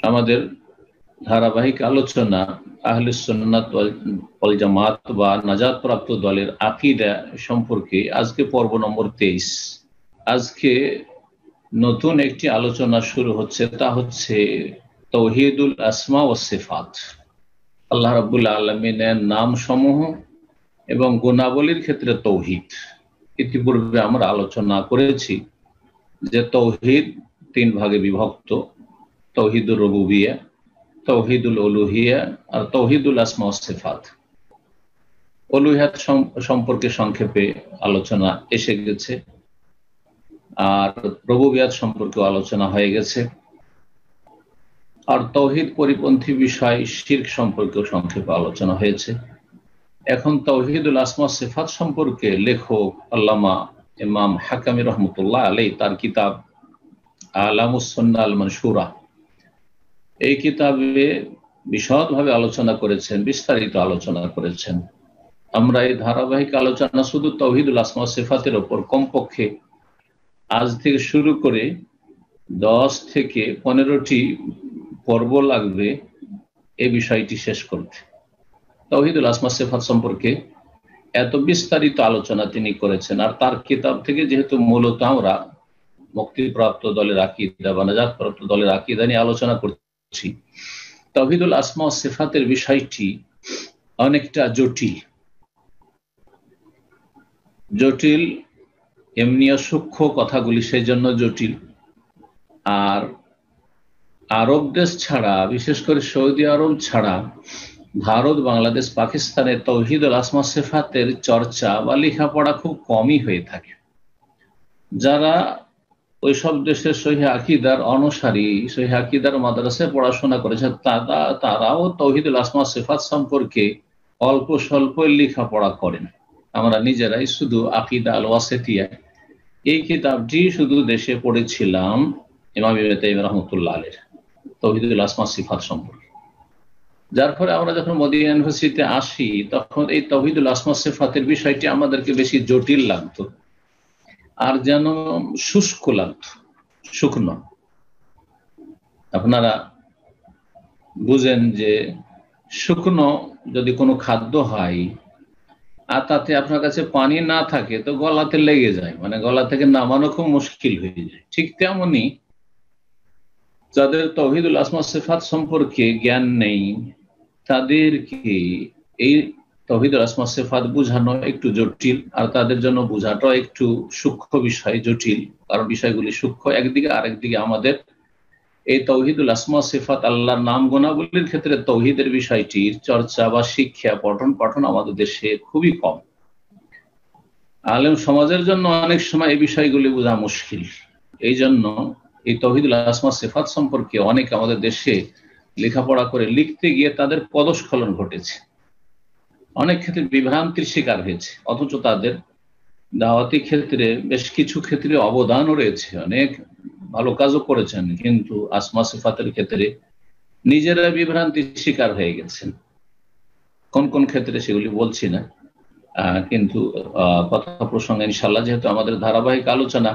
আমাদের ধারাবাহিক আলোচনা আহলে সুন্নাত ওয়াল জামাত বা নাজাত প্রাপ্ত দলের আকীদা সম্পর্কে আজকে পর্ব নম্বর 23। আজকে নতুন একটি আলোচনা শুরু হচ্ছে, তা হচ্ছে তাওহীদুল আসমা ওয়াস সিফাত। আল্লাহ রাব্বুল আলামিনের নাম সমূহ এবং গুণাবলীর ক্ষেত্রে তৌহিদ। ইতিপূর্বে আমরা আলোচনা করেছি যে তৌহিদ 3 ভাগে বিভক্ত: তাওহীদুর রুবুবিয়্যাহ, তাওহীদুল উলুহিয়্যাহ আর তাওহীদুল আসমা ওয়াস সিফাত। উলুহিয়্যাত সম্পর্কে সংক্ষেপে আলোচনা এসে গেছে, আর রুবুবিয়্যাত সম্পর্কে আলোচনা হয়ে গেছে, আর তাওহীদ পরিপন্থী বিষয় শিরক সম্পর্কেও সংক্ষেপে আলোচনা হয়েছে। এখন তাওহীদুল আসমা ওয়াস সিফাত সম্পর্কে লেখক আল্লামা ইমাম হাকামি রহমতুল্লাহ আলাইহি তার কিতাব আলামুস সুন্নাহ আল মানসুরা, এই কিতাবে বিশদভাবে আলোচনা করেছেন, বিস্তারিত আলোচনা করেছেন। আমরা এই ধারাবাহিক আলোচনা শুধু তাওহীদুল আসমা ওয়াস সিফাতের উপর কমপক্ষে আজ থেকে শুরু করে 10 থেকে 15টি পর্ব লাগবে এই বিষয়টি শেষ করতে। তাওহীদুল আসমা ওয়াস সিফাত সম্পর্কে এত বিস্তারিত আলোচনা তিনি করেছেন, আর তার কিতাব থেকে যেহেতু মূলত আমরা মুক্তিপ্রাপ্ত দলের আকীদা বা নাজাত প্রাপ্ত দলের আকীদা নিয়ে আলোচনা করছি, তাওহীদুল আসমা ওয়াস সিফাতের বিষয়টি অনেকটা জটিল, এমনিও সূক্ষ্ম কথাগুলি সেই জন্য জটিল। আর আরব দেশ ছাড়া, বিশেষ করে সৌদি আরব ছাড়া ভারত, বাংলাদেশ, পাকিস্তানে তাওহীদুল আসমা ওয়াস সিফাতের চর্চা বা লেখাপড়া খুব কমই হয়ে থাকে। যারা ওইসব দেশের সহিহ আকীদার অনুসারী, সহিহ আকীদার মাদ্রাসায় পড়াশোনা করেছে, তারাও তাওহীদুল আসমা ওয়াস সিফাত সম্পর্কে অল্প স্বল্প লেখাপড়া করেন। আমরা নিজেরাই শুধু আকীদা আল ওয়াসিতিয়া এই কিতাবটি শুধু দেশে পড়েছিলাম ইমাম ইবনে তাইমিয়া রাহমাতুল্লাহ আলাইহি তাওহীদুল আসমা ওয়াস সিফাত সম্পর্কে। যার ফলে আমরা যখন মদিনা ইউনিভার্সিটিতে আসি তখন এই তাওহীদুল আসমা ওয়াস সিফাতের বিষয়টি আমাদেরকে বেশি জটিল লাগতো, আর যেন শুষ্ক লাগতো, শুকনো। আপনারা বুঝেন যে শুকনো যদি কোনো খাদ্য হয় আর তাতে আপনার কাছে পানি না থাকে তো গলাতে লেগে যায়, মানে গলা থেকে নামানো খুব মুশকিল হয়ে যায়। ঠিক তেমনি যাদের তাওহীদুল আসমা ওয়াস সিফাত সম্পর্কে জ্ঞান নেই, তাদেরকে এই তাওহীদুল আসমা ওয়াস সিফাত বোঝানো একটু জটিল, আর তাদের জন্য বোঝাটাও একটু সূক্ষ্ম বিষয়, জটিল। কারণ বিষয়গুলি সূক্ষ্ম একদিকে, আরেকদিকে আমাদের এই তাওহীদুল আসমা ওয়াস সিফাত, আল্লাহর নাম গুণাবলীর ক্ষেত্রে তাওহীদের বিষয়টির চর্চা বা শিক্ষা পঠন আমাদের দেশে খুবই কম। আলেম সমাজের জন্য অনেক সময় এই বিষয়গুলি বোঝা মুশকিল। এই জন্য এই তাওহীদুল আসমা ওয়াস সিফাত সম্পর্কে অনেক আমাদের দেশে লেখাপড়া করে লিখতে গিয়ে তাদের পদস্খলন ঘটেছে, অনেক ক্ষেত্রে বিভ্রান্তির শিকার হয়েছে। অথচ তাদের দাওয়াতি ক্ষেত্রে বেশ কিছু ক্ষেত্রে অবদানও রয়েছে, অনেক ভালো কাজও করেছেন, কিন্তু আসমা সিফাতের ক্ষেত্রে নিজেরা বিভ্রান্তির শিকার হয়ে গেছেন। কোন কোন ক্ষেত্রে সেগুলি বলছি না, কিন্তু কথা প্রসঙ্গে ইনশাআল্লাহ, যেহেতু আমাদের ধারাবাহিক আলোচনা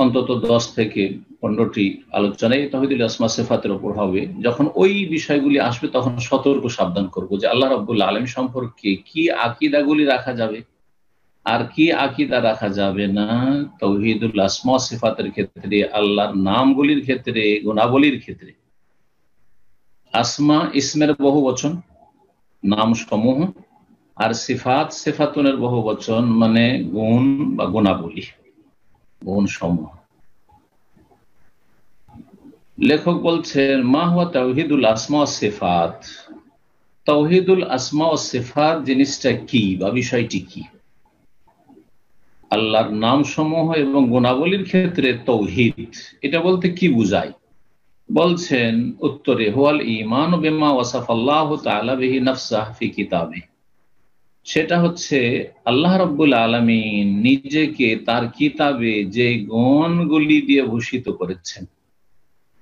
অন্তত 10 থেকে 15টি আলোচনায় তাওহীদুল আসমা সিফাতের উপর হবে, যখন ওই বিষয়গুলি আসবে তখন সতর্ক সাবধান করব যে আল্লাহ রাব্বুল আলামিন সম্পর্কে কি আকীদাগুলি রাখা যাবে আর কি আকীদা রাখা যাবে না। তাওহীদুল আসমা সিফাতের ক্ষেত্রে, আল্লাহর নামগুলির ক্ষেত্রে, গুণাবলীর ক্ষেত্রে, আসমা ইসমের বহু বচন, নাম সমূহ, আর সিফাত সিফাতুনের বহু বচন, মানে গুণ বা গুণাবলী, গুণ সমূহ। লেখক বলছেন, মা হুয়া তাওহীদুল আসমা ওয়াস সিফাত। তাওহীদুল আসমা ওয়াস সিফাত জিনিসটা কি বা বিষয়টি কি? আল্লাহর নাম সমূহ এবং গুণাবলীর ক্ষেত্রে তাওহীদ, এটা বলতে কি বুঝায়? বলছেন উত্তরে, হুয়াল ঈমানু বিমা ওয়াসাফাল্লাহু তাআলা বিহি নাফসাহু ফি কিতাবিহি। সেটা হচ্ছে আল্লাহ রাব্বুল আলামিন নিজেকে তার কিতাবে যে গুণগুলি দিয়ে ভূষিত করেছেন,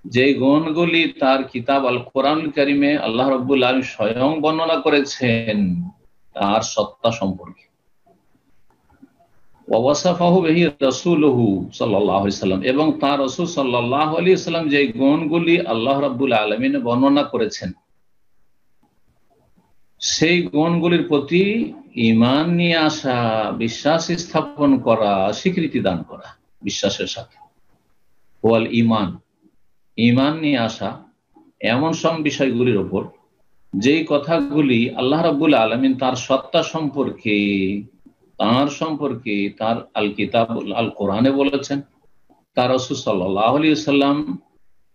যে গুণগুলি তার কিতাব আল কোরআনুল কারীমে আল্লাহ রাব্বুল আলামিন স্বয়ং বর্ণনা করেছেন তার সত্তা সম্পর্কে। ওয়া ওয়াসাফাহু বিহি রাসূলুহু সাল্লাল্লাহু আলাইহি সাল্লাম, এবং তার রাসূল সাল্লাল্লাহু আলাইহি সাল্লাম যে গুণগুলি আল্লাহ রাব্বুল আলামিন বর্ণনা করেছেন, সেই গুণগুলির প্রতি ঈমান নিয়ে আসা, বিশ্বাস স্থাপন করা, স্বীকৃতি দান করা বিশ্বাসের সাথে। ওয়াল ঈমান, ঈমান নিয়ে আসা এমন সব বিষয়গুলির উপর যেই কথাগুলি আল্লাহ রাব্বুল আলামিন তার সত্তা সম্পর্কে, তার আল কিতাব আল কোরআনে বলেছেন, তার রাসূল সাল্লাল্লাহু আলাইহি ওয়াসাল্লাম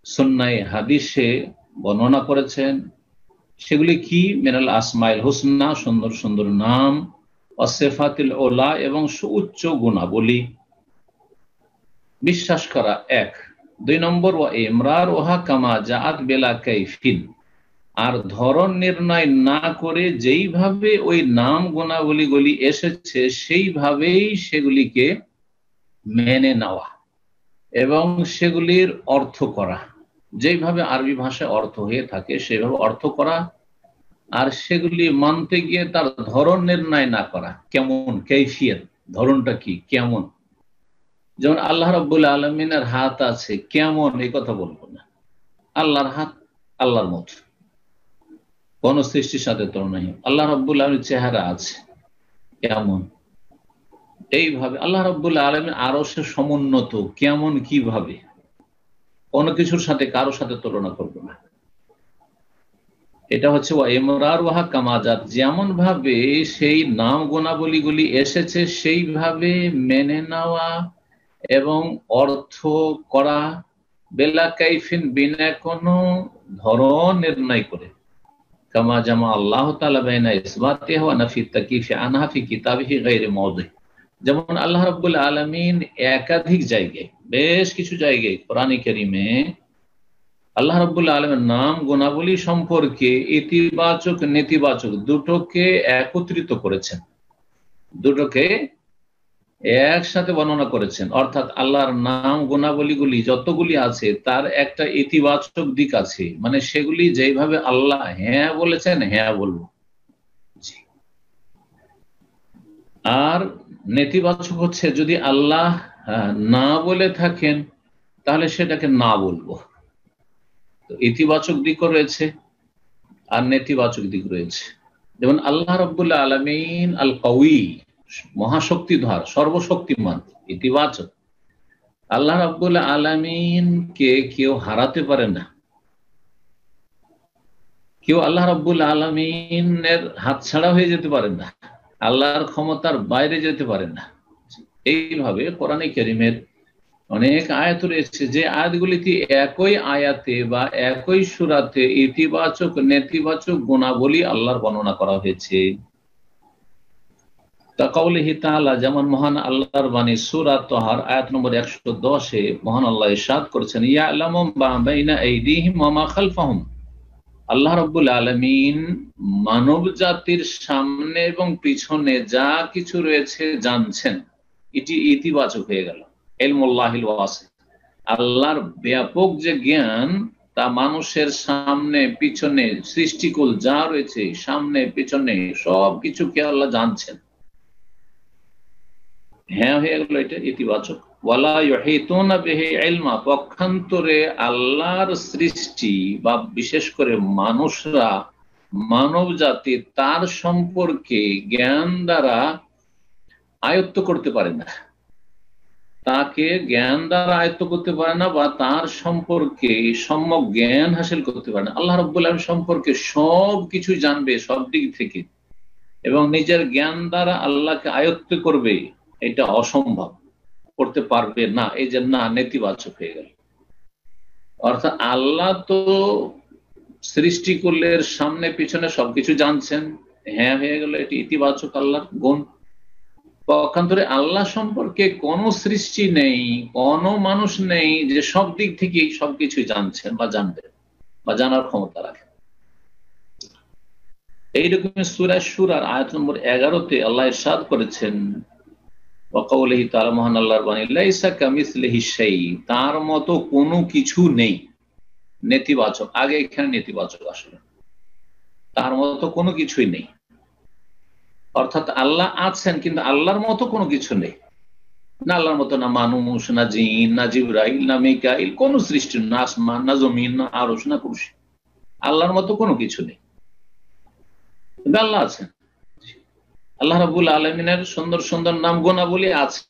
সুন্নায়ে হাদিসে বর্ণনা করেছেন। সেগুলি কি? মিনাল আসমাইল হুসনা, সুন্দর সুন্দর নাম, ওয়াসিফাতিল উলা, এবং সুউচ্চ গুণাবলী বিশ্বাস করা এক। 2 নম্বর, ওয়া ইমরার ওহা কামা জাআত বিলা কাইফিন, আর ধরন নির্ণয় না করে যেইভাবে ওই নাম গুণাবলীগুলি এসেছে সেইভাবেই সেগুলিকে মেনে নেওয়া এবং সেগুলির অর্থ করা, যেইভাবে আরবি ভাষায় অর্থ হয়ে থাকে সেভাবে অর্থ করা, আর সেগুলি মানতে গিয়ে তার ধরন নির্ণয় না করা। কেমন? কাইফিয়ত, ধরনটা কি, কেমন। যেমন আল্লাহ রাব্বুল আলামিনের হাত আছে, কেমন এই কথা বলবো না। আল্লাহর হাত আল্লাহর মতো, কোন সৃষ্টির সাথে তো নাই। আল্লাহ রাব্বুল আলামিনের চেহারা আছে, কেমন। এইভাবে আল্লাহ রাব্বুল আলামিন আরশে সমুন্নত, কেমন, কিভাবে, কোন কিছুর সাথে কারো সাথে তুলনা করবো না। এটা হচ্ছে ওয়া ইমরার ওয়াহা কামাজাত, যেমন ভাবে সেই নাম গুণাবলীগুলি এসেছে সেইভাবে মেনে নেওয়া এবং অর্থ করা, বেলা কাইফিন, বিনা কোনো ধরন নির্ণয় করে। কামা জামা আল্লাহ তাআলা বাইনা ইসবাতিহি ওয়া নাফি তাকয়িফি আনহা ফি কিতাবিহি গায়রি মাওদি, যেমন আল্লাহ রাব্বুল আলামিন একাধিক জায়গায়, বেশ কিছু জায়গায় কোরআনে কারীমে আল্লাহ রাব্বুল আলামিন নাম গুণাবলী সম্পর্কে ইতিবাচক নেতিবাচক দুটোকে একত্রিত করেছেন, দুটোকে একসাথে বর্ণনা করেছেন। অর্থাৎ আল্লাহর নাম গুণাবলীগুলি যতগুলি আছে তার একটা ইতিবাচক দিক আছে, মানে সেগুলি যেভাবে আল্লাহ হ্যাঁ বলেছেন হ্যাঁ বলবো, আর নেতিবাচক হচ্ছে যদি আল্লাহ না বলে থাকেন তাহলে সেটাকে না বলবো। তো ইতিবাচক দিকও রয়েছে আর নেতিবাচক দিক রয়েছে। যেমন আল্লাহ রাব্বুল আলামিন আল কাউই, মহাশক্তিধর, সর্বশক্তিমান, ইতিবাচক। আল্লাহ রাব্বুল আলামিনকে কেউ হারাতে পারে না, কেউ আল্লাহ রাব্বুল আলামিনের হাতছাড়া হয়ে যেতে পারে না, আল্লাহর ক্ষমতার বাইরে যেতে পারে না। এইভাবে কোরআনে কারীমের অনেক আয়াত রয়েছে যে আয়াতগুলিতে একই আয়াতে বা একই সূরাতে ইতিবাচক নেতিবাচক গুণাবলী আল্লাহর বর্ণনা করা হয়েছে। কাউলিহি তাআলা, যেমন মহান আল্লাহর বাণী সূরা তাহার আয়াত নম্বর 110-এ মহান আল্লাহ ইরশাদ করেছেন, ইয়ালামু মা বাইনা আইদিহিম ওয়া মা খালফাহুম, আল্লাহ রাব্বুল আলামিন মানব জাতির সামনে এবং পিছনে যা কিছু রয়েছে জানছেন। এটি ইতিবাচক হয়ে গেল। ইলমুল্লাহিল ওয়াসি, আল্লাহর ব্যাপক যে জ্ঞান তা মানুষের সামনে পিছনে সৃষ্টিকুল যা রয়েছে সামনে পিছনে সব কিছুকে আল্লাহ জানছেন। হ্যাঁ হয়ে গেল, এটা ইতিবাচক। ওয়ালা ইউহিতুনা বিহি ইলমা, পক্ষান্তরে আল্লাহর সৃষ্টি বা বিশেষ করে মানুষরা, মানব জাতি তার সম্পর্কে জ্ঞান দ্বারা আয়ত্ত করতে পারে না, তাকে জ্ঞান দ্বারা আয়ত্ত করতে পারে না বা তার সম্পর্কে সম্যক জ্ঞান হাসিল করতে পারে না। আল্লাহ রাব্বুল আলামিন সম্পর্কে সব কিছু জানবে সব দিক থেকে এবং নিজের জ্ঞান দ্বারা আল্লাহকে আয়ত্ত করবে, এটা অসম্ভব, করতে পারবে না। এই যে না, নেতিবাচক হয়ে গেল। অর্থাৎ আল্লাহ তো সৃষ্টিকুলের সামনে পিছনে সবকিছু জানছেন, হ্যাঁ হয়ে গেল, এটি ইতিবাচক আল্লাহর গুণ। পক্ষান্তরে আল্লাহ সম্পর্কে কোনো সৃষ্টি নেই, কোনো মানুষ নেই যে সব দিক থেকে সবকিছু জানছেন বা জানবেন বা জানার ক্ষমতা রাখেন। এইরকম সূরা শুরার আয়াত নম্বর 11-তে আল্লাহ ইরশাদ করেছেন, ওয়াকাউলিহি তাআলা, মহান আল্লাহর বাণী, লাইসা কামিসলিহি শাই, তার মতো কোনো কিছু নেই। নেতিবাচক, আগে এখানে নেতিবাচক আসলে, তার মতো কোনো কিছুই নেই। অর্থাৎ আল্লাহ আছেন কিন্তু আল্লাহর মতো কোনো কিছু নেই। না আল্লাহর মতো না মানুষ, না জিন, না জিবরাইল, না মিকাইল, কোন সৃষ্টি না, আসমান না জমিন, না আরশ, না কুরসি, আল্লাহর মতো কোনো কিছু নেই। কিন্তু আল্লাহ আছেন। আল্লাহ রাব্বুল আলামিনের সুন্দর সুন্দর নাম গুণাবলী আছে।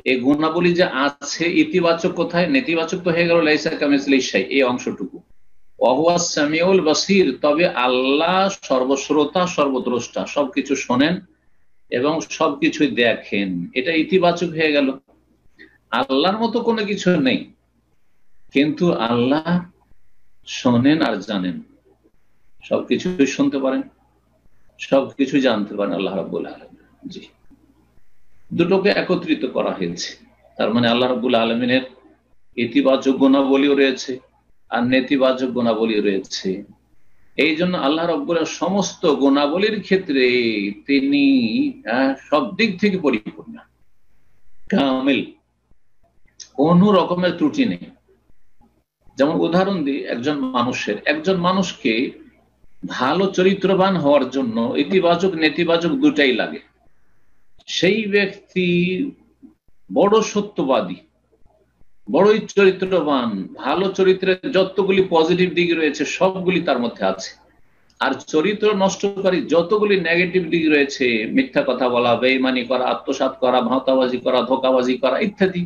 এই গুণাবলী যে আছে, ইতিবাচক কোথায়, নেতিবাচক তো হয়ে গেল লাইসা কামিসলিহি শাই, এই অংশটুকু। ওয়া হুয়াস সামিউল বাসীর, তবে আল্লাহ সর্বশ্রোতা সর্বদ্রষ্টা, সবকিছু শোনেন এবং সবকিছুই দেখেন, এটা ইতিবাচক হয়ে গেল। আল্লাহর মতো কোনো কিছু নেই, কিন্তু আল্লাহ শোনেন আর জানেন, সবকিছু শুনতে পারেন, সবকিছু জানতে পারেন আল্লাহ রাব্বুল আলামিন। জি, দুটোকে একত্রিত করা হয়েছে। তার মানে আল্লাহ রাব্বুল আলামিনের ইতিবাচক গুণাবলীও রয়েছে আর নেতিবাচক গুণাবলী রয়েছে। এই জন্য আল্লাহ রাব্বুল সমস্ত গুণাবলীর ক্ষেত্রে তিনি সব দিক থেকে পরিপূর্ণ, কামিল, কোন রকমের ত্রুটি নেই। যেমন উদাহরণ দিই, একজন মানুষকে ভালো চরিত্রবান হওয়ার জন্য ইতিবাচক নেতিবাচক দুটাই লাগে। সেই ব্যক্তি বড় সত্যবাদী, বড়ই চরিত্রবান, ভালো চরিত্রের যতগুলি পজিটিভ দিক রয়েছে সবগুলি তার মধ্যে আছে। আর চরিত্র নষ্টকারী যতগুলি নেগেটিভ দিক রয়েছে, মিথ্যা কথা বলা, বেঈমানি করা, আত্মসাৎ করা, ভাঁওতাবাজি করা, ধোঁকাবাজি করা ইত্যাদি,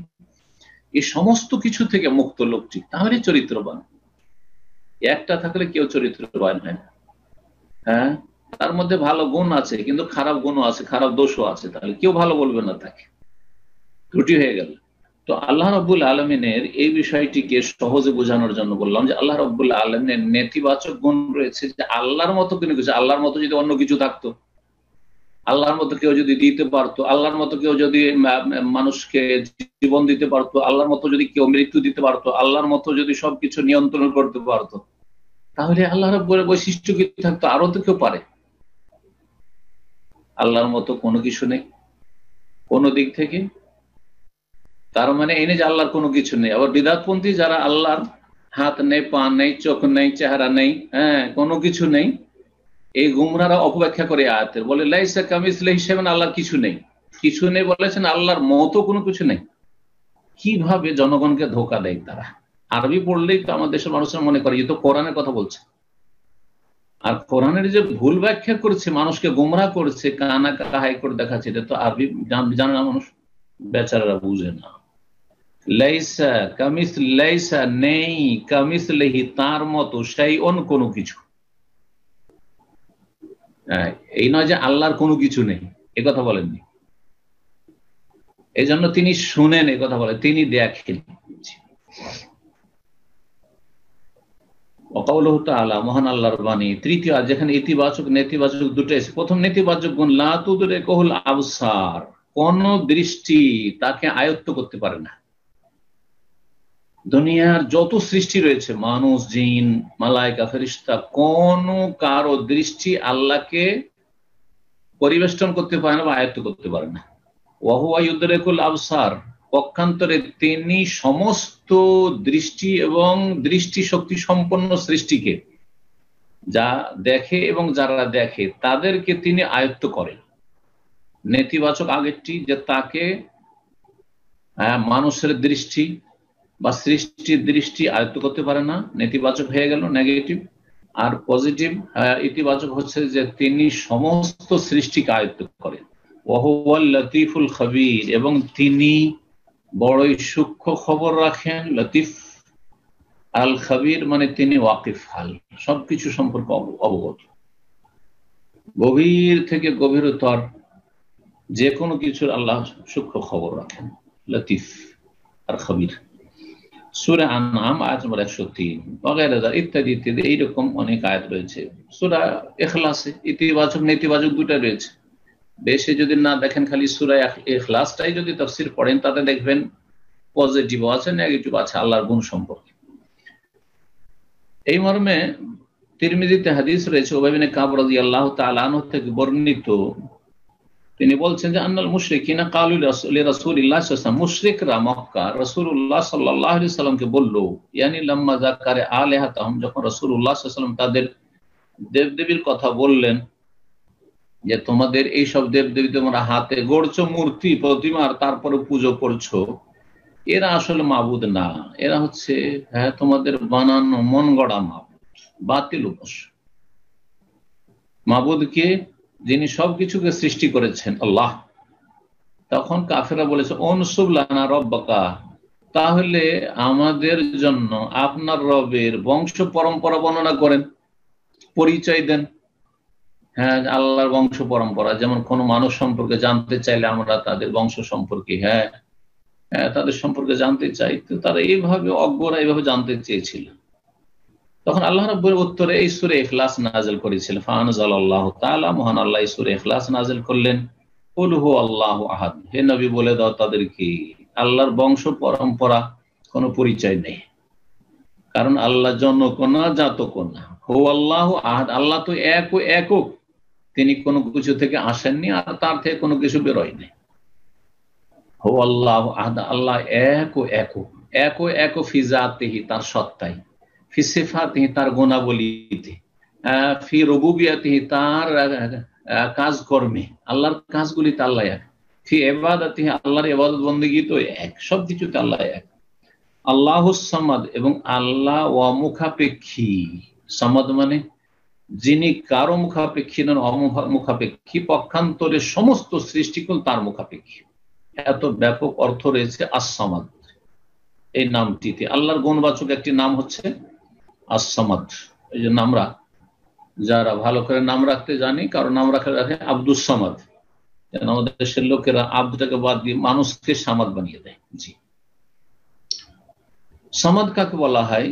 এই সমস্ত কিছু থেকে মুক্ত লোকটি, তাহলে চরিত্রবান। একটা থাকলে কেউ চরিত্রবান হয় না। হ্যাঁ, তার মধ্যে ভালো গুণ আছে কিন্তু খারাপ গুণও আছে, খারাপ দোষও আছে, তাহলে কেউ ভালো বলবে না, তাকে ত্রুটি হয়ে গেল। তো আল্লাহ রাব্বুল আলামিনের এই বিষয়টিকে সহজে বোঝানোর জন্য বললাম যে আল্লাহ রাব্বুল আলামিনের নেতিবাচক গুণ রয়েছে, যে আল্লাহর মতো কোনো কিছু, আল্লাহর মতো যদি অন্য কিছু থাকতো, আল্লাহর মতো কেউ যদি দিতে পারতো, আল্লাহর মতো কেউ যদি মানুষকে জীবন দিতে পারতো, আল্লাহর মতো যদি কেউ মৃত্যু দিতে পারতো, আল্লাহর মতো যদি সবকিছু নিয়ন্ত্রণ করতে পারতো, তাহলে আল্লাহ রাব্বুলের বৈশিষ্ট্য কি থাকতো? আরো তো কেউ পারে। আল্লাহর মতো কোনো কিছু নেই কোনো দিক থেকে। তার মানে এনে যে আল্লাহর কোনো কিছু নেই। আবার বিদআতপন্থী যারা আল্লাহর হাত নেই, পা নেই, চোখ নেই, চেহারা নেই, কোনো কিছু নেই, এই গুমরাহরা অপব্যাখ্যা করে আয়াতের, বলে লাইসা কামিসলিহি শাই, মানে আল্লাহর কিছু নেই। কিছু নেই বলেছেন, আল্লাহর মতো কোনো কিছু নেই। কিভাবে জনগণকে ধোঁকা দেয় তারা! আরবি পড়লেই তো আমাদের দেশের মানুষরা মনে করে যে তো কোরআনের কথা বলছে, আর কোরআনের যে ভুল ব্যাখ্যা করছে, মানুষকে গুমরাহ করছে, কানা কাহাই করে দেখাচ্ছে, এটা তো আরবি জানে না মানুষ, বেচারারা বুঝে না। লাইসা লাইসা নেই, কামিসলিহি তার মতো, শাইউন কোনো কিছু। এই নয় যে আল্লাহর কোনো কিছু নেই, এ কথা বলেননি। এই জন্য তিনি শুনেন, এ কথা বলে, তিনি দেখেন। ওয়াকাউলুহু তাআলা, মহান আল্লাহর বাণী। তৃতীয়, যেখানে ইতিবাচক নেতিবাচক দুটো এসে, প্রথম নেতিবাচক গুণ, লা তুদরিকুহুল আবসার, কোন দৃষ্টি তাকে আয়ত্ত করতে পারে না। দুনিয়ার যত সৃষ্টি রয়েছে, মানুষ, জিন, মালায়েকা, ফেরেশতা, কোন কারো দৃষ্টি আল্লাহকে পরিবেষ্টন করতে পারে না বা আয়ত্ত করতে পারে না। ওয়া হুয়া ইউদরিকুল আবসার, পক্ষান্তরে তিনি সমস্ত দৃষ্টি এবং দৃষ্টি শক্তি সম্পন্ন সৃষ্টিকে, যা দেখে এবং যারা দেখে তাদেরকে তিনি আয়ত্ত করেন। নেতিবাচক আগেরটি, যে তাকে মানুষের দৃষ্টি বা সৃষ্টির দৃষ্টি আয়ত্ত করতে পারে না, নেতিবাচক হয়ে গেল, নেগেটিভ। আর পজিটিভ ইতিবাচক হচ্ছে যে তিনি সমস্ত সৃষ্টিকে আয়ত্ত করেন। ওয়া হুয়াল লতীফুল খবীর, এবং তিনি বড়ই সূক্ষ্ম খবর রাখেন। লতিফ আল খবীর মানে তিনি ওয়াকিফ হাল, সবকিছু সম্পর্কে অবগত, গভীর থেকে গভীরতর যে কোনো কিছুর আল্লাহ সূক্ষ্ম খবর রাখেন, লতিফ আর খবীর। সূরা আনআম আয়াত নম্বর 103 ওয়াগায়রা ইত্যাদি ইত্যাদি, এইরকম অনেক আয়াত রয়েছে। সূরা ইখলাসে ইতিবাচক নেতিবাচক দুটো রয়েছে। বেশি যদি না দেখেন, খালি সূরা ইখলাসটাই যদি তাফসীর পড়েন, তাতে দেখবেন পজিটিভ আছে, নেগেটিভ আছে আল্লাহর গুণ সম্পর্কে। এই মর্মে তিরমিজিতে হাদিস রয়েছে, উবাই বিন কাব রাদিয়াল্লাহু তাআলা আনহু থেকে বর্ণিত, তিনি বলছেন যে আন্নাল মুশরিকিনা ক্বালু লিরাসূলিল্লাহ সাল্লাল্লাহু আলাইহি ওয়াসাল্লাম, মুশরিকরা মক্কা রাসূলুল্লাহ সাল্লাল্লাহু আলাইহি ওয়াসাল্লামকে বলল, ইয়ানি লাম্মা যাকারে আলিহাতাহুম, যখন রাসূলুল্লাহ সাল্লাল্লাহু আলাইহি ওয়াসাল্লাম তাদের দেবদেবীর কথা বললেন, যে তোমাদের এই সব দেবদেবী তোমরা হাতে গড়ছো মূর্তি প্রতিমার, তারপরে পুজো করছো, এরা আসলে মাবুদ না, এরা হচ্ছে তোমাদের বানানো মন গড়া মাবুদ, বাতিল উপাস্য। মাবুদকে, যিনি সবকিছুকে সৃষ্টি করেছেন, আল্লাহ। তখন কাফেররা বলেছে অনসুব লানা রব্বাকা, তাহলে আমাদের জন্য আপনার রবের বংশ পরম্পরা বর্ণনা করেন, পরিচয় দেন। হ্যাঁ, আল্লাহর বংশ পরম্পরা, যেমন কোন মানুষ সম্পর্কে জানতে চাইলে আমরা তাদের বংশ সম্পর্কে তাদের সম্পর্কে জানতে চাই, তো তারা এইভাবে অজ্ঞরা এইভাবে জানতে চেয়েছিল। তখন আল্লাহ রাব্বুল উত্তরে এই সূরা ইখলাস নাযিল করেছিলেন। ফাআনজালাল্লাহু তাআলা, মহান আল্লাহ এই সূরা ইখলাস নাযিল করলেন। কুল হু আল্লাহু আহাদ, হে নবী বলে দাও তাদেরকে আল্লাহর বংশ পরম্পরা কোনো পরিচয় নেই, কারণ আল্লাহ জনক না, জাতক না। হু আল্লাহু আহাদ, আল্লাহ তো এক ও একক, তিনি কোনো কিছু থেকে আসেননি আর তার থেকে কোনো কিছু বেরোয়নি। হু আল্লাহু আহাদ, আল্লাহ এক ও একক, এক ও একক ফি জাতিহি, তার সত্তায়, ফি সিফাতিহি, তার গুণাবলীতে, ফি রুবুবিয়াতিহি, তার কাজকর্মে, আল্লাহর কাজগুলিতে আল্লাহ এক, ফি ইবাদাতিহি, আল্লাহর ইবাদত বন্দেগী তো এক, সব কিছুতে আল্লাহ এক। আল্লাহুস সামাদ, এবং আল্লাহ অমুখাপেক্ষী। সামাদ মানে যিনি কারো মুখাপেক্ষী নন, অমুখাপেক্ষী, পক্ষান্তরে সমস্ত সৃষ্টিকুল তার মুখাপেক্ষী। এত ব্যাপক অর্থ রয়েছে আস-সামাদ এই নামটিতে। আল্লাহর গুণবাচক একটি নাম হচ্ছে আস-সামাদ। এই জন্য আমরা যারা ভালো করে নাম রাখতে জানি, কারো নাম রাখে আব্দুস সামাদ, যেন আমাদের দেশের লোকেরা আব্দটাকে বাদ দিয়ে মানুষকে সামাদ বানিয়ে দেয়। জি, সামাদ কাকে বলা হয়?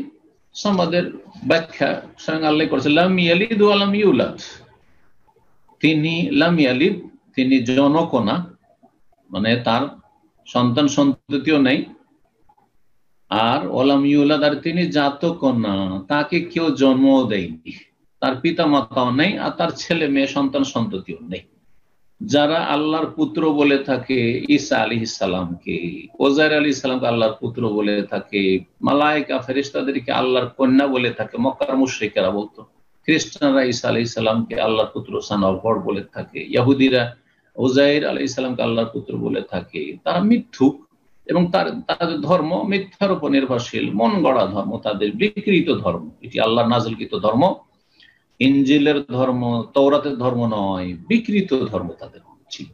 সামাদের ব্যাখ্যা স্বয়ং আল্লাহ করেছে, লাম ইয়ালিদ ওয়া লাম ইউলাদ। তিনি লাম ইয়ালিদ, তিনি জনক না, মানে তার সন্তান সন্ততিও নেই, আর ওয়ালাম ইউলাদ, আর তিনি জাতক না, তাকে কেউ জন্ম দেয়নি, তার পিতা মাতাও নেই, আর তার ছেলে মেয়ে সন্তান সন্ততিও নেই। যারা আল্লাহর পুত্র বলে থাকে ঈসা আলাইহিস সালামকে, ওজাইর আলাইহিস সালামকে আল্লাহর পুত্র বলে থাকে, মালায়েকা ফেরেশতাদেরকে আল্লাহর কন্যা বলে থাকে, মক্কার মুশরিকেরা বলতো। খ্রিস্টানরা ঈসা আলাইহিস সালামকে আল্লাহর পুত্র সন অফ গড বলে থাকে, ইহুদিরা ওজাইর আলাইহিস সালামকে আল্লাহর পুত্র বলে থাকে। তারা মিথ্যুক এবং তাদের ধর্ম মিথ্যার উপর নির্ভরশীল, মন গড়া ধর্ম, তাদের বিকৃত ধর্ম। এটি আল্লাহর নাযিলকৃত ধর্ম, ইনজিলের ধর্ম, তওরাতের ধর্ম নয়, বিকৃত ধর্ম তাদের ছিল।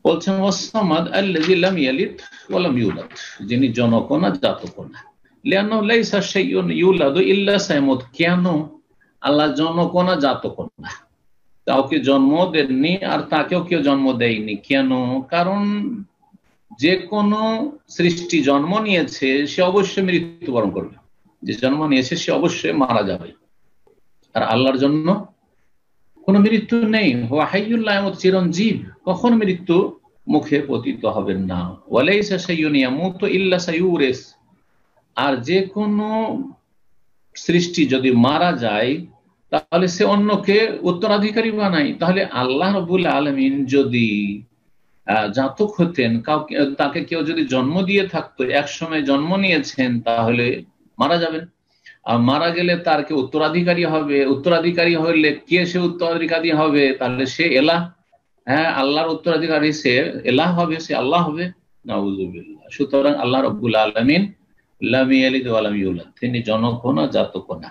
বলছেন ওয়াস-সামাদ আল্লাযী লাম ইয়ালিদ ওয়া লাম ইউলাদ, যিনি জনক না, জাতক না। লিআন্নাহু লাইসা শাইউন ইউলাদু ইল্লা সায়ামুত, কেন আল্লাহ জনক না, জাতক না, কাউকে জন্ম দেননি আর তাকেও কেউ জন্ম দেয়নি। কেন? কারণ যে কোনো সৃষ্টি জন্ম নিয়েছে সে অবশ্যই মৃত্যুবরণ করবে, যে জন্ম নিয়েছে সে অবশ্যই মারা যাবে। আর আল্লাহর জন্য কোনো মৃত্যু নেই। হুয়া হাইয়ুল লা ইয়ামুত, চিরঞ্জীব, কখন মৃত্যু মুখে পতিত হবেন না। ওয়ালাইসা শাইউন ইয়ামুতু ইল্লা সায়ুরিস, আর যে কোনো সৃষ্টি যদি মারা যায় তাহলে সে অন্যকে উত্তরাধিকারী বানায়। তাহলে আল্লাহ রাব্বুল আলামিন যদি জাতক হতেন, তাকে কেউ যদি জন্ম দিয়ে থাকতো, একসময় জন্ম নিয়েছেন, তাহলে মারা যাবেন। আর মারা গেলে তার কে উত্তরাধিকারী হবে, উত্তরাধিকারী হলে কে সে উত্তরাধিকারী হবে? তাহলে সে এলাহ, আল্লাহর উত্তরাধিকারী, সে এলাহ হবে, সে আল্লাহ হবে। নাউযুবিল্লাহ। সুতরাং আল্লাহ রাব্বুল আলামিন লাম ইয়ালিদ ওয়া লাম ইউলাদ, তিনি জনক না, জাতক না।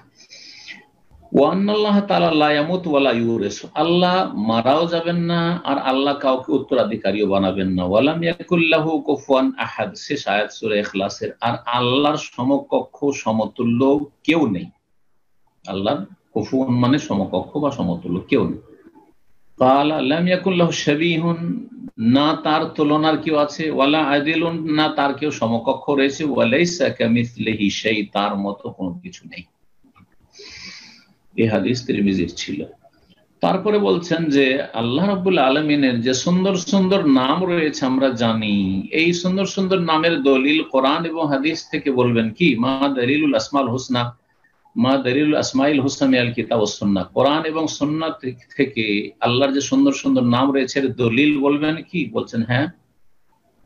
ওয়া আন্নাল্লাহ তাআলা লা ইয়ামুতু ওয়া লা ইউরিস, আল্লাহ মারাও যাবেন না আর আল্লাহ কাউকে উত্তরাধিকারীও বানাবেন না। ওয়া লাম ইয়াকুল লাহু কুফুয়ান আহাদ, শেষ আয়াত সূরা ইখলাসের। আর আল্লাহর সমকক্ষ, সমতুল্য কেউ নেই। আল্লাহর কুফুয়ান মানে সমকক্ষ বা সমতুল্য কেউ নেই। ক্বালা লাম ইয়াকুল লাহু শাবীহুন, না তার তুলনার কেউ আছে, ওয়ালা আদিলুন, না তার কেউ সমকক্ষ রয়েছে, ওয়া লাইসা কামিসলিহি শাই, তার মতো কোনো কিছু নেই। এই হাদিস তিরমিজির ছিল। তারপরে বলছেন যে আল্লাহ রাব্বুল আলামিনের যে সুন্দর সুন্দর নাম রয়েছে আমরা জানি, এই সুন্দর সুন্দর নামের দলিল কোরআন এবং হাদিস থেকে বলবেন কি? মা দালিলুল আসমাউল হুসনা, মা দালিলুল আসমাইল হুসনা মিনাল কিতাব ওয়াস সুন্নাহ, কোরআন এবং সুন্নাহ থেকে আল্লাহর যে সুন্দর সুন্দর নাম রয়েছে এর দলিল বলবেন কি? বলছেন হ্যাঁ,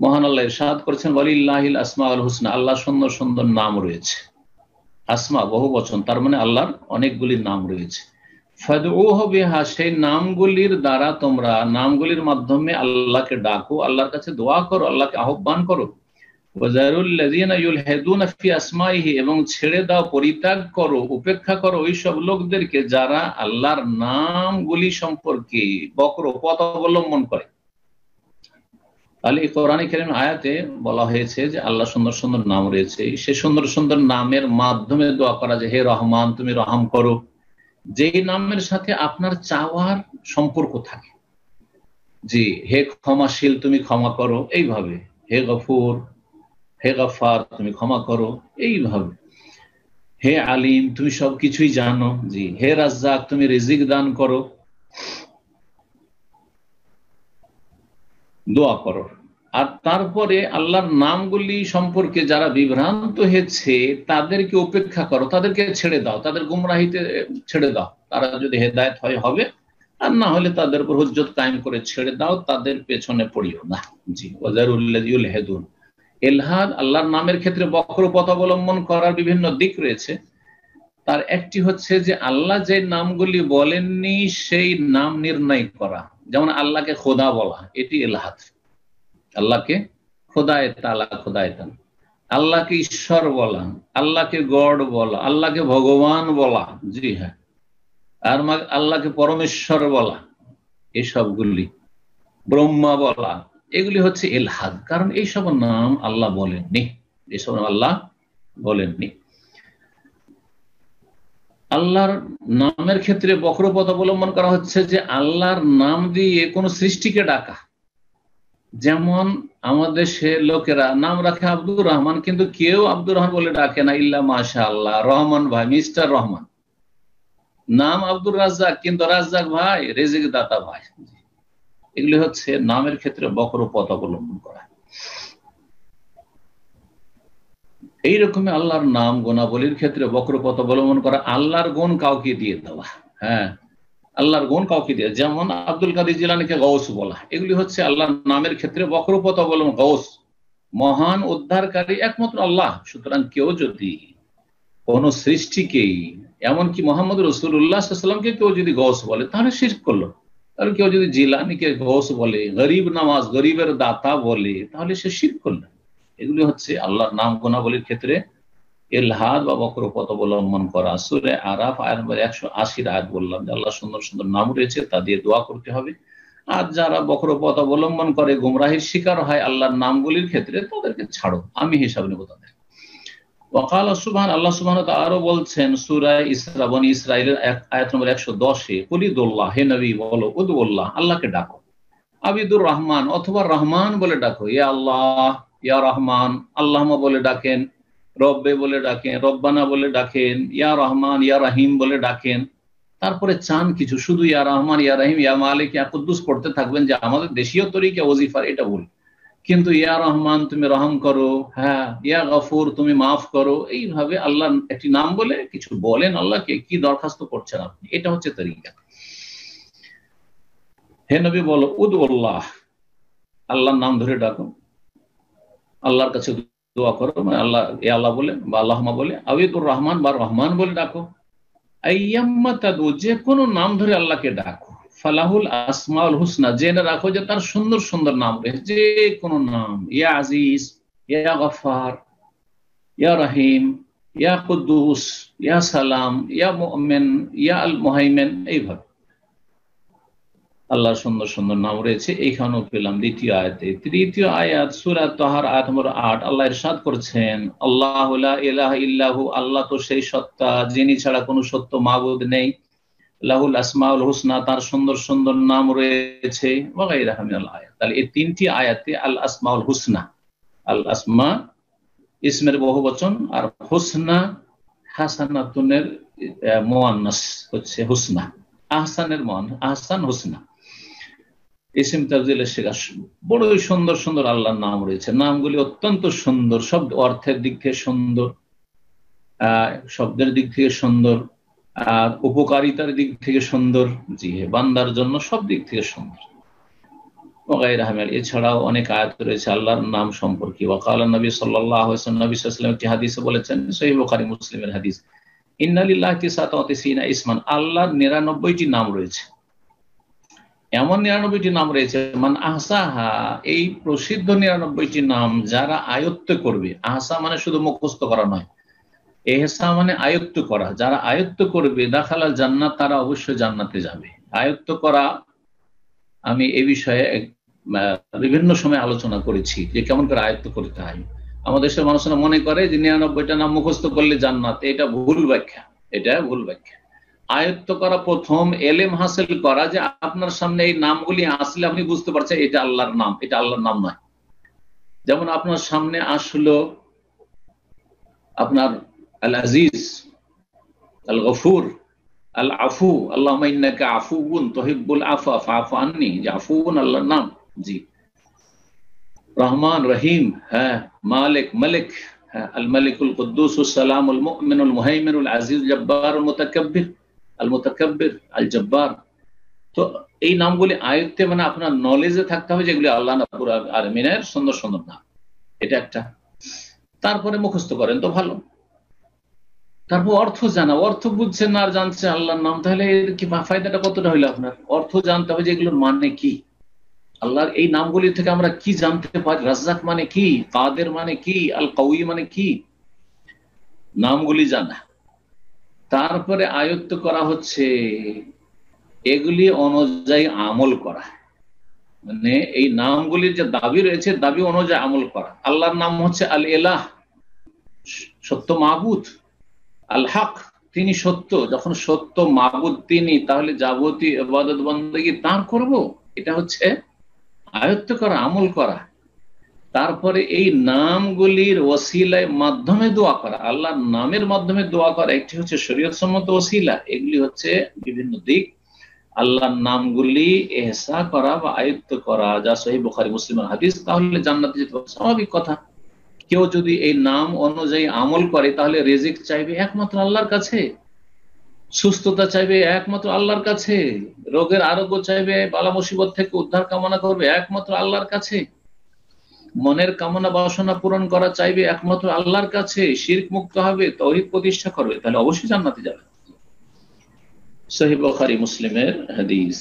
মহান আল্লাহ ইরশাদ করেছেন ওয়ালিল্লাহিল আসমাউল হুসনা, আল্লাহর সুন্দর সুন্দর নাম রয়েছে। আসমা বহু বচন, তার মানে আল্লাহর অনেকগুলি নাম রয়েছে। ফাদউহু বিহা, সেই নামগুলির দ্বারা তোমরা, নামগুলির মাধ্যমে আল্লাহকে ডাকো, আল্লাহর কাছে দোয়া করো, আল্লাহকে আহ্বান করো। ওয়াজারুল্লাযীনা ইউলহিদুনা ফি আসমাইহি, এবং ছেড়ে দাও, পরিত্যাগ করো, উপেক্ষা করো ওই সব লোকদেরকে যারা আল্লাহর নামগুলি সম্পর্কে বক্র পথ অবলম্বন করে। তাহলে এই কোরআনে কারীম আয়াতে বলা হয়েছে যে আল্লাহ সুন্দর সুন্দর নাম রয়েছে, সে সুন্দর সুন্দর নামের মাধ্যমে দোয়া করা যায়, হে রহমান তুমি রহম করো, যেই নামের সাথে আপনার চাওয়ার সম্পর্ক থাকে। জি, হে ক্ষমাশীল তুমি ক্ষমা করো, এইভাবে। হে গফুর, হে গফার তুমি ক্ষমা করো, এইভাবে। হে আলিম তুমি সবকিছুই জানো। জি, হে রাজ্জাক তুমি রিজিক দান করো, দোয়া করো। আর তারপরে আল্লাহর নামগুলি সম্পর্কে যারা বিভ্রান্ত হয়েছে তাদেরকে উপেক্ষা করো, তাদেরকে ছেড়ে দাও, তাদের গুমরাহিতে ছেড়ে দাও। তারা যদি হেদায়েত হয় হবে, আর না হলে তাদের উপর হুজ্জত কায়েম করে ছেড়ে দাও, তাদের পেছনে পড়িও না। জি, ওয়াজারুল্লাযী ইউলহিদুন। ইলহাদ আল্লাহর নামের ক্ষেত্রে বক্র পথ অবলম্বন করার বিভিন্ন দিক রয়েছে। তার একটি হচ্ছে যে আল্লাহ যে নামগুলি বলেননি সেই নাম নির্ণয় করা, যেমন আল্লাহকে খোদা বলা, এটি ইলহাদ। আল্লাহকে খোদায়ে তাআলা, খোদায়ে তাআলা, আল্লাহকে ঈশ্বর বলা, আল্লাহকে গড বলা, আল্লাহকে ভগবান বলা, জি হ্যাঁ, আর আল্লাহকে পরমেশ্বর বলা, এসবগুলি, ব্রহ্মা বলা, এগুলি হচ্ছে ইলহাদ। কারণ এইসব নাম আল্লাহ বলেননি, এসব নাম আল্লাহ বলেননি। আল্লাহর নামের ক্ষেত্রে বক্রপথ অবলম্বন করা হচ্ছে যে আল্লাহর নাম দিয়ে কোন সৃষ্টিকে ডাকা। যেমন আমাদের দেশে লোকেরা নাম রাখে আব্দুর রহমান, কিন্তু কেউ আব্দুর রহমান বলে ডাকে না, ইল্লা মাশাআল্লাহ, রহমান ভাই, মিস্টার রহমান। নাম আব্দুর রাজ্জাক, কিন্তু রাজ্জাক ভাই, রিজিক দাতা ভাই। এগুলি হচ্ছে নামের ক্ষেত্রে বক্রপথ অবলম্বন করা। এইরকমই আল্লাহর নাম গুণাবলীর ক্ষেত্রে বক্রপথ অবলম্বন করা, আল্লাহর গুণ কাউকে দিয়ে দেওয়া। হ্যাঁ, আল্লাহর গুণ কাউকে দিয়ে, যেমন আব্দুল কাদের জিলানীকে গৌস বলা, এগুলি হচ্ছে আল্লাহর নামের ক্ষেত্রে বক্রপথ অবলম্বন। গৌস, মহান উদ্ধারকারী একমাত্র আল্লাহ। সুতরাং কেউ যদি কোন সৃষ্টিকেই, এমনকি মোহাম্মদ রাসূলুল্লাহ সাল্লাল্লাহু আলাইহি ওয়াসাল্লামকে কেউ যদি গৌস বলে, তাহলে শিরক করলো। আর কেউ যদি জিলানীকে গৌস বলে, গরিব নামাজ, গরিবের দাতা বলে, তাহলে সে শিরক করলো। এগুলি হচ্ছে আল্লাহর নাম গুণাবলীর ক্ষেত্রে ইলহাদ বা বক্রপথ অবলম্বন করা। সূরা আরাফ আয়াত নম্বর 180 আয়াত বললাম যে আল্লাহ সুন্দর সুন্দর নাম রয়েছে, তা দিয়ে দোয়া করতে হবে। আর যারা বক্রপথ অবলম্বন করে গুমরাহির শিকার হয় আল্লাহর নামগুলির ক্ষেত্রে, তাদেরকে ছাড়ো, আমি হিসাব নেব তাদের। ওয়াকাল সুবহান, আল্লাহ সুবহানাহু ওয়া তাআলা আরো বলছেন সূরা ইসরা, বনী ইসরাঈলের আয়াত নম্বর 110-এ, কুলিদুল্লাহ, হে নবী বলো, উদুল্লাহ, আল্লাহকে ডাকো, আবিদুর রহমান, অথবা রহমান বলে ডাকো, ইয়া আল্লাহ, ইয়া রহমান, আল্লাহমা বলে ডাকেন, রব্বে বলে ডাকেন, রব্বানা বলে ডাকেন, ইয়া রহমান, ইয়া রাহিম বলে ডাকেন। তারপরে চান কিছু, শুধু ইয়া রহমান, ইয়া রাহিম, ইয়া মালিক, ইয়া কুদ্দুস পড়তে থাকবেন, যে আমাদের দেশীয় তরিকা ওজিফার এটা ভুল। কিন্তু ইয়া রহমান তুমি রহম করো, হ্যাঁ, ইয়া গফুর তুমি মাফ করো, এইভাবে আল্লাহ একটি নাম বলে কিছু বলেন, আল্লাহকে কি দরখাস্ত করছেন আপনি, এটা হচ্ছে তরিকা। হে নবী বলো, উদুল্লাহ, আল্লাহর নাম ধরে ডাকো, আল্লাহর কাছে দোয়া করো, মানে আল্লাহ, এ আল্লাহ বলে বা আল্লাহমা বলে, আবিদুর রহমান বা রহমান বলে ডাকো। আইয়াম্মা তাদু, যে কোনো নাম ধরে আল্লাহকে ডাকো। ফালাহুল আসমাউল হুসনা, জেনে রাখো যে তার সুন্দর সুন্দর নাম রয়েছে, যে কোনো নাম, ইয়া আজিজ, ইয়া গফার, ইয়া রাহিম, ইয়া কুদ্দুস, ইয়া সালাম, ইয়া মুমিন, ইয়া আল মুহাইমিন, এইভাবে আল্লাহর সুন্দর সুন্দর নাম রয়েছে। এইখানেও পেলাম দ্বিতীয় আয়াতে। তৃতীয় আয়াত সূরা তাহার আয়াত নম্বর 8, আল্লাহ ইরশাদ করছেন, আল্লাহু লা ইলাহা ইল্লাহু, আল্লাহ তো সেই সত্তা যিনি ছাড়া কোনো সত্য মাবুদ নেই, লাহুল আসমাউল হুসনা, তার সুন্দর সুন্দর নাম রয়েছে, ওয়া গায়রুহা মিনাল আয়াত। তাহলে এই তিনটি আয়াতে আল আসমাউল হুসনা, আল আসমা ইসমের বহুবচন, আর হুসনা হাসানাতুনের মুআন্নাস হচ্ছে হুসনা, আহসানের আহসান, হুসনা ইসম তাফজিলের শেখা। বড়ই সুন্দর সুন্দর আল্লাহর নাম রয়েছে। নামগুলি অত্যন্ত সুন্দর, শব্দ অর্থের দিক থেকে সুন্দর, শব্দের দিক থেকে সুন্দর, উপকারিতার দিক থেকে সুন্দর, জি বান্দার জন্য সব দিক থেকে সুন্দর। এছাড়াও অনেক আয়াত রয়েছে আল্লাহর নাম সম্পর্কে। ওয়াকাল নবী সাল্লাল্লাহু আলাইহি ওয়াসাল্লাম, নবী সাল্লাল্লাহু আলাইহি ওয়াসাল্লাম একটি হাদিসে বলেছেন, সহিহ বুখারী মুসলিমের হাদিস, ইন্না লিল্লাহি তিসআতা ওয়া তিসঈনা ইসমান, আল্লাহর 99টি নাম রয়েছে। এমন 99টি নাম রয়েছে, মান আহসাহা, এই প্রসিদ্ধ 99টি নাম যারা আয়ত্ত করবে, আহসা মানে শুধু মুখস্থ করা নয়, এহসা মানে আয়ত্ত করা, যারা আয়ত্ত করবে দাখালাল জান্নাত, তারা অবশ্যই জান্নাতে যাবে। আয়ত্ত করা, আমি এই বিষয়ে বিভিন্ন সময় আলোচনা করেছি যে কেমন করে আয়ত্ত করতে হয়। আমাদের দেশের মানুষরা মনে করে যে 99টা নাম মুখস্থ করলে জান্নাত, এটা ভুল ব্যাখ্যা, এটা ভুল ব্যাখ্যা। আয়ত্ত করা, প্রথম এলেম হাসিল করা, যে আপনার সামনে এই নামগুলি আসলে আপনি বুঝতে পারছেন এটা আল্লাহর নাম, এটা আল্লাহর নাম নয়। যেমন আপনার সামনে আসলো আপনার আল আজিজ, আল গফুর, আল আফু, আল্লাহুম্মা ইন্নাকা আফুউন তুহিব্বুল আফা ফাফু আন্নি, যে আফুউন আল্লাহর নাম। জি, রহমান, রহিম, হ্যাঁ, মালিক, মালিক, হ্যাঁ, আল মালিকুল কুদ্দুসুস সালামুল মুমিনুল মুহাইমিনুল আজিজ জব্বারুল মুতাকাব্বির, আল মুতাকাব্বির, আল জব্বার। তো এই নামগুলি আয়ত্তে মানে আপনার নলেজে থাকতে হবে যেগুলি আল্লাহ রাব্বুল আলামিনের সুন্দর সুন্দর নাম, এটা একটা। তারপরে মুখস্থ করেন তো ভালো, তারপর অর্থ জানা, অর্থ বুঝছেন আর জানছেন আল্লাহর নাম, তাহলে এর কি ফায়দাটা কতটা হইলো আপনার? অর্থ জানতে হবে যে এগুলোর মানে কি, আল্লাহর এই নামগুলি থেকে আমরা কি জানতে পারি, রাজ্জাক মানে কি, কাদের মানে কি, আল কাউই মানে কি, নামগুলি জানা। তারপরে আয়ত্ত করা হচ্ছে এগুলি অনুযায়ী আমল করা, মানে এই নামগুলির যে দাবি রয়েছে দাবি অনুযায়ী আমল করা। আল্লাহর নাম হচ্ছে আল ইলাহ, সত্য মাবুদ, আল হক, তিনি সত্য, যখন সত্য মাবুদ তিনি, তাহলে যাবতীয় ইবাদত বন্দেগী তার করব, এটা হচ্ছে আয়ত্ত করা, আমল করা। তারপরে এই নামগুলির ওসিলায় মাধ্যমে দোয়া করা, আল্লাহর নামের মাধ্যমে দোয়া করা, একটি হচ্ছে শরীয়তসম্মত ওসিলা, এগুলি হচ্ছে বিভিন্ন দিক। আল্লাহর নামগুলি এহসা করা বা আয়ত্ত করা, যা সহিহ বুখারী মুসলিমের হাদিস, তাহলে জান্নাতে যেতে পারবে, স্বাভাবিক কথা। কেউ যদি এই নাম অনুযায়ী আমল করে তাহলে রিজিক চাইবে একমাত্র আল্লাহর কাছে, সুস্থতা চাইবে একমাত্র আল্লাহর কাছে, রোগের আরোগ্য চাইবে, বালা মুসিবত থেকে উদ্ধার কামনা করবে একমাত্র আল্লাহর কাছে, মনের কামনা বাসনা পূরণ করা চাইবে একমাত্র আল্লাহর কাছে, শিরক মুক্ত হবে, তাওহীদ প্রতিষ্ঠা করবে, তাহলে অবশ্যই জান্নাতে যাবে। সহিহ বুখারী মুসলিমের হাদিস।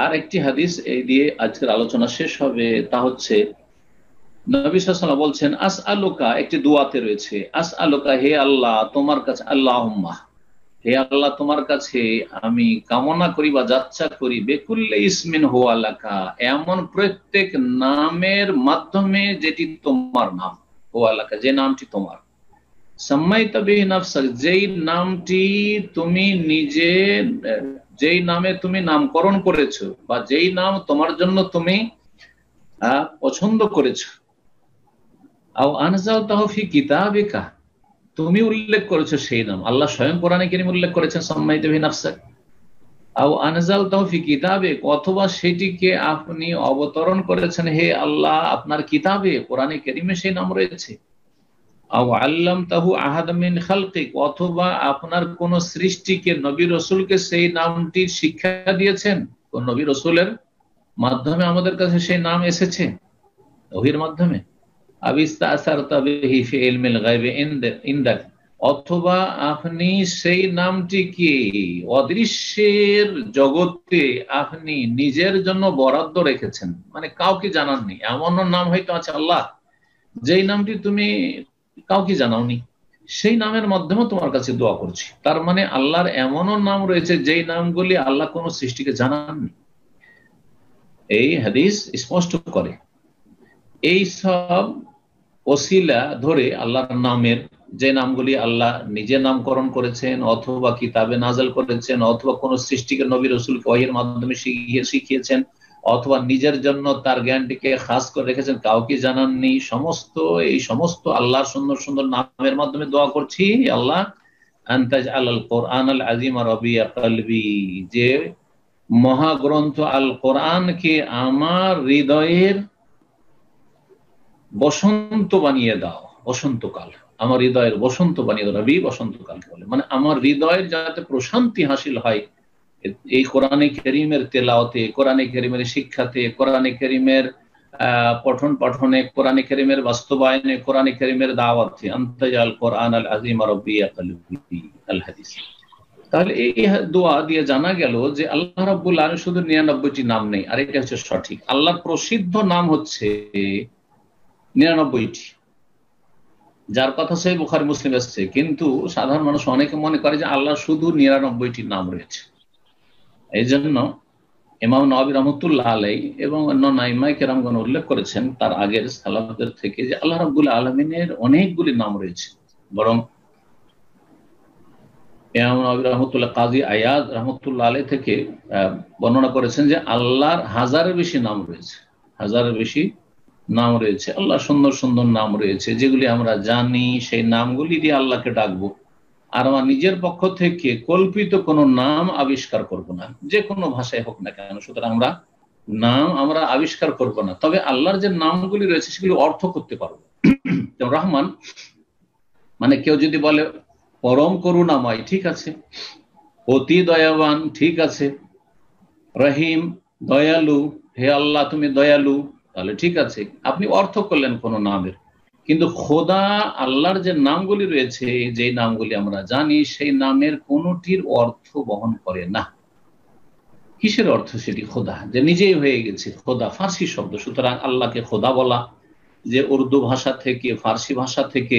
আর একটি হাদিস এই দিয়ে আজকের আলোচনা শেষ হবে, তা হচ্ছে নবী সাল্লাল্লাহু আলাইহি ওয়াসাল্লাম বলছেন, আসআলুকা, একটি দোয়াতে রয়েছে, আসআলুকা, হে আল্লাহ তোমার কাছে, আল্লাহুম্মা, হে আল্লাহ তোমার কাছে আমি কামনা করি বা যাচ্ছা করি, বেকুল্লি ইসমিন হুয়া লাকা, এমন প্রত্যেক নামের মাধ্যমে যেটি তোমার নাম, হুয়া লাকা, যে নামটি তোমার, সাম্মাইতা বিহি নাফসাক, যেই নামটি তুমি নিজে, যেই নামে তুমি নামকরণ করেছো, বা যেই নাম তোমার জন্য তুমি পছন্দ করেছো, আও আনজালতাহু ফি কিতাবিকা, তুমি উল্লেখ করেছো সেই নাম, আল্লাহ স্বয়ং কোরআনে কারীমে উল্লেখ করেছেন সাম্মাইতা বিহি নাফসাক, আও আনজালতাহু ফি কিতাবিক, অথবা সেটিকে আপনি অবতরণ করেছেন হে আল্লাহ আপনার কিতাবে, কোরআনে কারীমে সেই নাম রয়েছে, আও আল্লামতাহু আহাদাম মিন খালকিক, অথবা আপনার কোন সৃষ্টিকে, নবী রাসূলকে সেই নামটির শিক্ষা দিয়েছেন, কোন নবী রাসূলের মাধ্যমে আমাদের কাছে সেই নাম এসেছে ওহীর মাধ্যমে, আবিস্তাসারতা বিহি ফি ইলমিল গায়বি ইনদাক, অথবা আপনি সেই নামটিকে অদৃশ্যের জগতে আপনি নিজের জন্য বরাদ্দ রেখেছেন, মানে কাউকে জানাননি, এমন নাম হয়তো আছে আল্লাহ যেই নামটি তুমি কাউকে জানাওনি, সেই নামের মাধ্যমে তোমার কাছে দোয়া করছি। তার মানে আল্লাহর এমনও নাম রয়েছে যেই নামগুলি আল্লাহ কোন সৃষ্টিকে জানাননি, এই হাদিস স্পষ্ট করে। এই সব ওসিলা ধরে আল্লাহর নামের, যে নামগুলি আল্লাহ নিজে নামকরণ করেছেন, অথবা কিতাবে নাযিল করেছেন, অথবা কোন সৃষ্টিকে নবী রাসূলকে ওহীর মাধ্যমে শিখিয়েছেন, অথবা নিজের জন্য তার জ্ঞানটিকে খাস করে রেখেছেন, কাউকে জানাননি, এই সমস্ত আল্লাহর সুন্দর সুন্দর নামের মাধ্যমে দোয়া করছি, আল্লাহ আনতাজ আল কোরআন আল আজিম রবিয়া কলবি, যে মহাগ্রন্থ আল কোরআনকে আমার হৃদয়ের বসন্ত বানিয়ে দাও, বসন্তকাল, আমার হৃদয়ের বসন্ত বানিয়ে দাও, রবি বসন্তকালকে বলে, মানে আমার হৃদয়ের যাতে প্রশান্তি হাসিল হয় এই কোরআনে কারীমের তেলাওয়াতে, কোরআনে কারীমের শিক্ষাতে, কোরআনে কারীমের পঠন পাঠনে, কোরআন কারীমের বাস্তবায়নে, কোরআন কারীমের দাওয়াতে, আনতাজাল কোরআন আল আযীম রাব্বিয়া কলবি, আল হাদিস। তাহলে এই দোয়া দিয়ে জানা গেল যে আল্লাহ রাব্বুল আলামিন শুধু 99টি নাম নেই, আর এটা হচ্ছে সঠিক। আল্লাহর প্রসিদ্ধ নাম হচ্ছে 99টি, যার কথা সহিহ বুখারী মুসলিম এসেছে। কিন্তু সাধারণ মানুষ অনেকে মনে করে যে আল্লাহ শুধু 99টি নাম রয়েছে। এই জন্য ইমাম নওয়াবী রাহমাতুল্লাহ আলাইহি এবং অন্যান্য আইম্মায়ে কেরামগণ উল্লেখ করেছেন তার আগের সালাফদের থেকে যে আল্লাহ রাব্বুল আলামিনের অনেকগুলি নাম রয়েছে। বরং ইমাম নওয়াবী রাহমাতুল্লাহ, কাজী আয়াদ রাহমাতুল্লাহ আলাইহি থেকে বর্ণনা করেছেন যে আল্লাহর হাজারের বেশি নাম রয়েছে, হাজারের বেশি নাম রয়েছে। আল্লাহ সুন্দর সুন্দর নাম রয়েছে যেগুলি আমরা জানি, সেই নামগুলি দিয়ে আল্লাহকে ডাকবো। আর আমার নিজের পক্ষ থেকে কল্পিত কোনো নাম আবিষ্কার করব না, যে কোনো ভাষায় হোক না কেন। সুতরাং আমরা আবিষ্কার করব না, তবে আল্লাহর যে নামগুলি রয়েছে সেগুলি অর্থ করতে পারবো। যেমন রহমান মানে কেউ যদি বলে পরম করুণাময়, ঠিক আছে। অতি দয়াবান, ঠিক আছে। রহিম, দয়ালু, হে আল্লাহ তুমি দয়ালু, তাহলে ঠিক আছে, আপনি অর্থ করলেন কোন নামের। কিন্তু খোদা, আল্লাহর যে নামগুলি রয়েছে, যে নামগুলি আমরা জানি, সেই নামের কোনটির অর্থ বহন করে না। কিসের অর্থ? সেটি খোদা, যে নিজেই হয়ে গেছে খোদা, ফার্সি শব্দ। সুতরাং আল্লাহকে খোদা বলা, যে উর্দু ভাষা থেকে, ফার্সি ভাষা থেকে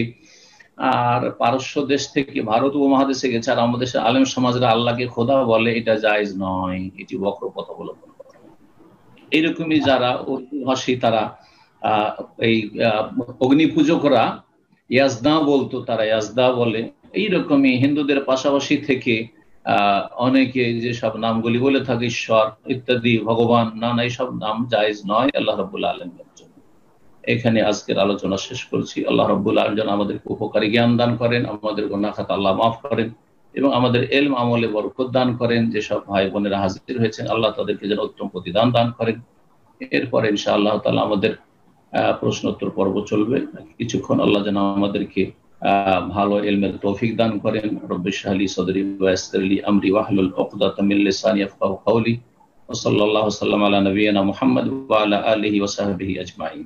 আর পারস্য দেশ থেকে ভারত উপমহাদেশে গেছে, আর আমাদের দেশের আলেম সমাজরা আল্লাহকে খোদা বলে, এটা জায়েজ নয়, এটি বক্র পথ অবলম্বন করে। এইরকমই যারা উর্দু ভাষী, তারা এই অগ্নি পূজকরা ইয়াজদা বলতো, তারা ইয়াজদা বলে। এইরকমই হিন্দুদের পাশাপাশি থেকে অনেকে যেসব নামগুলি বলে থাকে, ঈশ্বর ইত্যাদি, ভগবান, না এইসব নাম জায়েজ নয় আল্লাহ রাব্বুল আলামিনের জন্য। এখানে আজকের আলোচনা শেষ করছি। আল্লাহ রাব্বুল আলামিন যেন আমাদেরকে উপকারী জ্ঞান দান করেন, আমাদের গুনাহ খাতা আল্লাহ মাফ করেন এবং আমাদের ইলম আমলে বরকত দান করেন। যেসব ভাই বোনেরা হাজির হয়েছেন, আল্লাহ তাদেরকে যেন উত্তম প্রতিদান দান করেন। এরপরে ইনশাআল্লাহ তাআলা আমাদের প্রশ্নোত্তর পর্ব চলবে কিছুক্ষণ। আল্লাহ যেন আমাদেরকে ভালো ইলমের তৌফিক দান করেন। রব্বি ইশরাহ লি সাদরি ওয়া ইয়াসসির লি আমরি ওয়াহলুল উকদাতাম মিন লিসানি ইয়াফকাহু কওলি। ওয়া সাল্লাল্লাহু ওয়া সাল্লাম আলা নাবিয়িনা মুহাম্মদ ওয়া আলা আলিহি ওয়া সাহবিহি আজমাইন।